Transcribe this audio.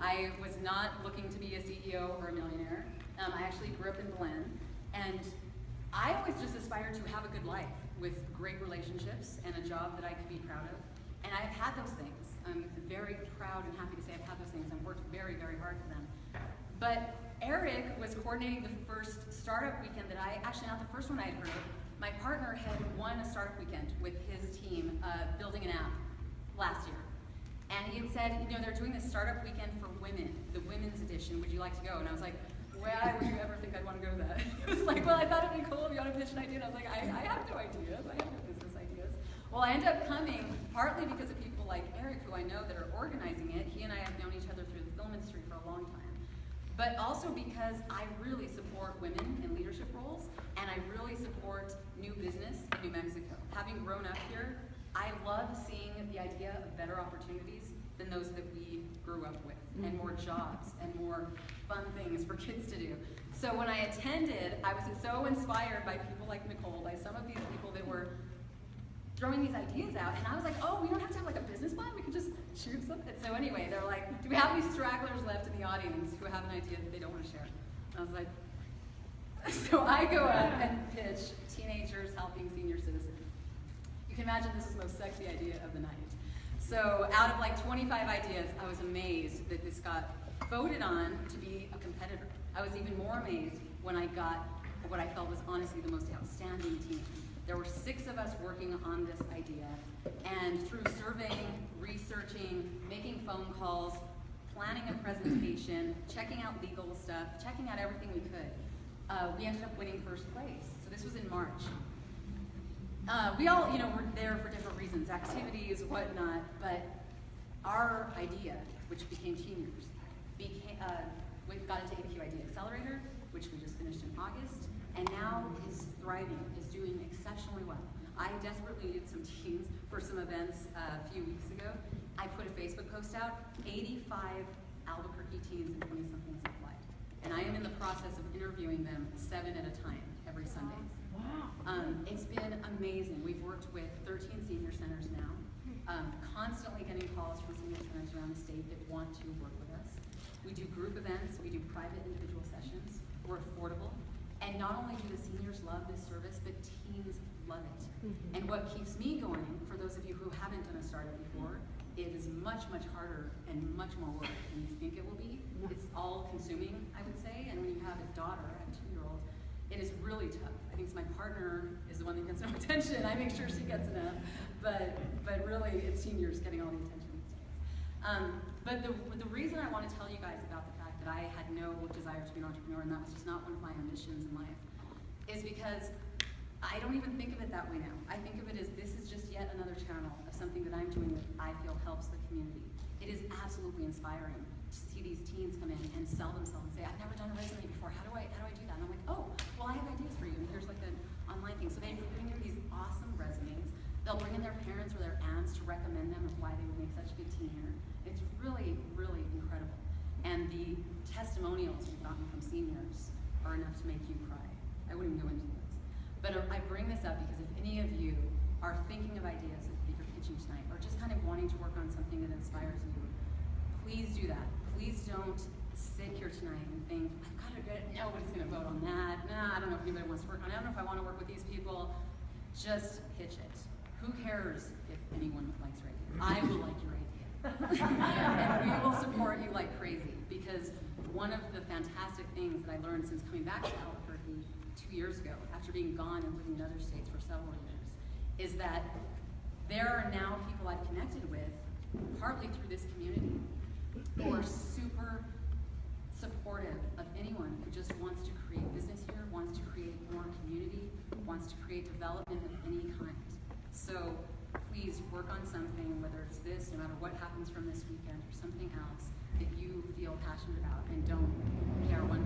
I was not looking to be a CEO or a millionaire. I actually grew up in Belen, and I always just aspired to have a good life with great relationships and a job that I could be proud of. And I've had those things. I'm very proud and happy to say I've had those things. I've worked very, very hard for them. But Eric was coordinating the first startup weekend that actually not the first one I'd heard of. My partner had won a startup weekend with his team building an app last year. And he had said, they're doing this startup weekend for women, the women's edition. Would you like to go? And I was like, why would you ever think I'd want to go to that? He was like, well, I thought it'd be cool if you want to pitch an idea. And I was like, I have no ideas. I have no business ideas. Well, I ended up coming partly because of people like Eric, who I know that are organizing it. He and I have known each other through the film industry for a long time. But also because I really support women in leadership roles, and I really support new business in New Mexico. Having grown up here, I love seeing the idea of better opportunities than those that we grew up with, and more jobs, and more fun things for kids to do. So when I attended, I was so inspired by people like Nicole, by some of these people that were throwing these ideas out, and I was like, oh, we don't have to have like a business plan, we can just shoot something. So anyway, they're like, do we have any stragglers left in the audience who have an idea that they don't want to share? And I was like, so I go up and pitch teenagers helping senior citizens. You can imagine this is the most sexy idea of the night. So out of like 25 ideas, I was amazed that this got voted on to be a competitor. I was even more amazed when I got what I felt was honestly the most outstanding team. There were 6 of us working on this idea, and through surveying, researching, making phone calls, planning a presentation, checking out legal stuff, checking out everything we could, we ended up winning first place. So this was in March. We all, were there for different reasons, activities, whatnot, but our idea, which became Teeniors, we got into ABQ Idea Accelerator, which we just finished in August, and now is thriving, is doing exceptionally well. I desperately needed some teens for some events a few weeks ago. I put a Facebook post out, 85 Albuquerque teens and 20-somethings applied. And I am in the process of interviewing them 7 at a time every Sunday. Wow. It's been amazing. We've worked with 13 senior centers now, constantly getting calls from senior centers around the state that want to work with us. We do group events, we do private individual sessions. We're affordable. And not only do the seniors love this service, but teens love it. And what keeps me going, for those of you who haven't done a startup before, it is much, much harder and much more work than you think it will be. It's all consuming, I would say, and when you have a daughter, I have a 2-year-old, it is really tough. I think my partner is the one that gets no attention. I make sure she gets enough, but really it's seniors getting all the attention these days. But the reason I want to tell you guys about the fact that I had no desire to be an entrepreneur, and that was just not one of my ambitions in life, is because I don't even think of it that way now. I think of it as this is just yet another channel of something that I'm doing that I feel helps the community. It is absolutely inspiring to see these teens come in and sell themselves and say, I've never done a resume before, how do I do that? And I'm like, oh, well I have ideas for you, and here's like an online thing. So they bring in these awesome resumes. They'll bring in their parents or their aunts to recommend them of why they would make such a good teenager. It's really, really incredible. And the testimonials we've gotten from seniors are enough to make you cry. I wouldn't go into those. But I bring this up because if any of you are thinking of ideas that you're pitching tonight, or just kind of wanting to work on something that inspires you, please do that. Please don't sit here tonight and think, I've got to get, nobody's going to vote on that. Nah, I don't know if anybody wants to work on it. I don't know if I want to work with these people. Just pitch it. Who cares if anyone likes your idea? I will like your idea. And we will support you like crazy, because one of the fantastic things that I learned since coming back to Albuquerque 2 years ago, after being gone and living in other states for several years, is that there are now people I've connected with, partly through this community, who are super supportive of anyone who just wants to create business here, wants to create more community, wants to create development of any kind. So please work on something, whether it's this, no matter what happens from this weekend, or something else that you feel passionate about, and don't care one